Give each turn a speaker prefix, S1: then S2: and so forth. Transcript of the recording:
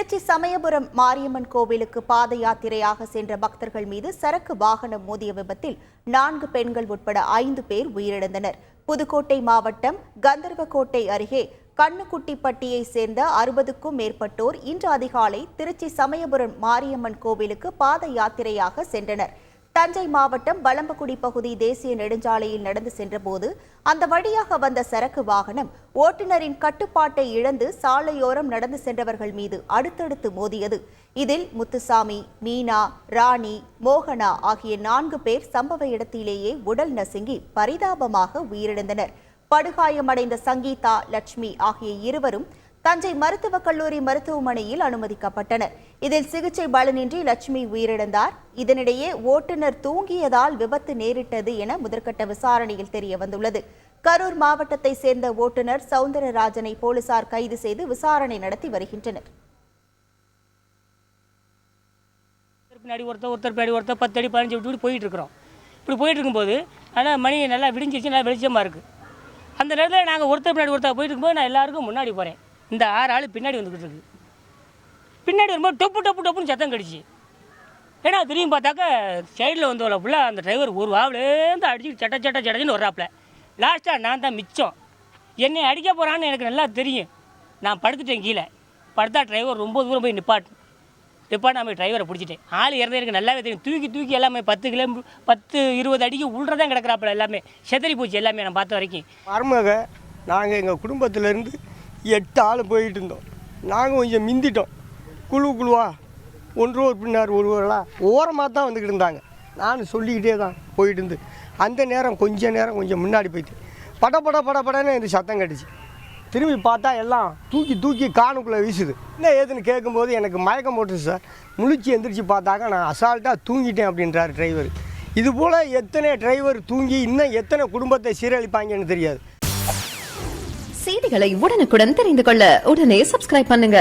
S1: திருச்சி சமயபுரம் மாரியம்மன் கோவிலுக்கு பாத யாத்திரையாக சென்ற பக்தர்கள் மீது சரக்கு வாகனம் மோதிய விபத்தில் 4 பெண்கள் உட்பட 5 பேர் உயிரிழந்தனர். புதுக்கோட்டை மாவட்டம் கந்தர்வக்கோட்டை அருகே கண்ணுக்குட்டிப்பட்டியை சேர்ந்த 60க்கும் மேற்பட்டோர் இன்று அதிகாலை திருச்சி சமயபுரம் மாரியம்மன் கோவிலுக்கு பாத யாத்திரையாக சென்றனர். தஞ்சை மாவட்டம் வலம்பக்குடி பகுதி தேசிய நெடுஞ்சாலையில் நடந்து சென்றபோது அந்த வழியாக வந்த சரக்கு வாகனம் ஓட்டுநரின் கட்டுப்பாட்டை இழந்து சாலையோரம் நடந்து சென்றவர்கள் மீது அடுத்தடுத்து மோதியது. இதில் முத்துசாமி, மீனா, ராணி, மோகனா ஆகிய 4 பேர் சம்பவ இடத்திலேயே உடல் நசுங்கி பரிதாபமாக உயிரிழந்தனர். படுகாயமடைந்த சங்கீதா, லட்சுமி ஆகிய இருவரும் தஞ்சை மருத்துவக் கல்லூரி மருத்துவமனையில் அனுமதிக்கப்பட்டனர். இதில் சிகிச்சை பலனின்றி லட்சுமி உயிரிழந்தார். இதனிடையே ஓட்டுநர் தூங்கியதால் விபத்து நேரிட்டது என முதற்கட்ட விசாரணையில் தெரிய வந்துள்ளது. கரூர் மாவட்டத்தை சேர்ந்த ஓட்டுநர் சவுந்தரராஜனை போலீசார் கைது செய்து விசாரணை நடத்தி வருகின்றனர்.
S2: ஒருத்தர் 10 அடி 15 அடி போயிட்டு இருக்கிறோம். இப்படி போயிட்டு இருக்கும்போது ஆனால் மணி நல்லா விடிஞ்சிருச்சு, நல்லா வெளிச்சமாக இருக்குது. அந்த நேரத்தில் நாங்கள் ஒருத்தர் போயிட்டு இருக்கும்போது நான் எல்லாருக்கும் முன்னாடி போகிறேன். இந்த 6 ஆள் பின்னாடி வந்துக்கிட்டு இருக்கு. பின்னாடி வரும்போது டொப்புன்னு சத்தம் கடிச்சு. ஏன்னா திரும்பி பார்த்தாக்கா சைடில் வந்தவள ஃபுல்லாக அந்த டிரைவர் ஒரு வாவிலேருந்து அடிச்சு சட்டன்னு வர்றாப்புல. லாஸ்ட்டாக நான் தான் மிச்சம். என்னை அடிக்க போகிறான்னு எனக்கு நல்லா தெரியும். நான் படுத்துட்டேன் கீழே. படுத்தா டிரைவர் ரொம்ப தூரம் போய் நிப்பாட்டாமல் டிரைவரை பிடிச்சிட்டேன். ஆள் இறந்த எனக்கு நல்லாவே தெரியும். தூக்கி எல்லாமே 10 கிலோமீட்டர் 10-20 அடிக்கு உள்ளதான் கிடக்கிறாப்புல. எல்லாமே செதறி போச்சு. எல்லாமே நான் பார்த்த வரைக்கும்.
S3: மருமக நாங்கள் எங்கள் குடும்பத்திலேருந்து 8 ஆள் போயிட்டு இருந்தோம். நாங்கள் கொஞ்சம் மிந்திட்டோம். குழுவா ஒன்றோர் பின்னார் ஒருவரெல்லாம் ஓரமாக தான் வந்துக்கிட்டு இருந்தாங்க. நான் சொல்லிக்கிட்டே தான் போயிட்டு இருந்து அந்த நேரம் கொஞ்சம் முன்னாடி போயிட்டு படன்னு இந்த சத்தம் கட்டுச்சு. திரும்பி பார்த்தா எல்லாம் தூக்கி காணுக்குள்ளே வீசுது. என்ன ஏதுன்னு கேட்கும்போது எனக்கு மயக்கம் போட்டுச்சு சார். முழிச்சு எந்திரிச்சு பார்த்தாக்கா நான் அசால்ட்டாக தூங்கிட்டேன் அப்படின்றார் டிரைவர். இதுபோல் எத்தனை டிரைவர் தூங்கி இன்னும் எத்தனை குடும்பத்தை சீரழிப்பாங்கன்னு தெரியாது.
S4: செய்திகளை உடனுக்குடன் தெரிந்து கொள்ள உடனே சப்ஸ்கிரைப் பண்ணுங்க.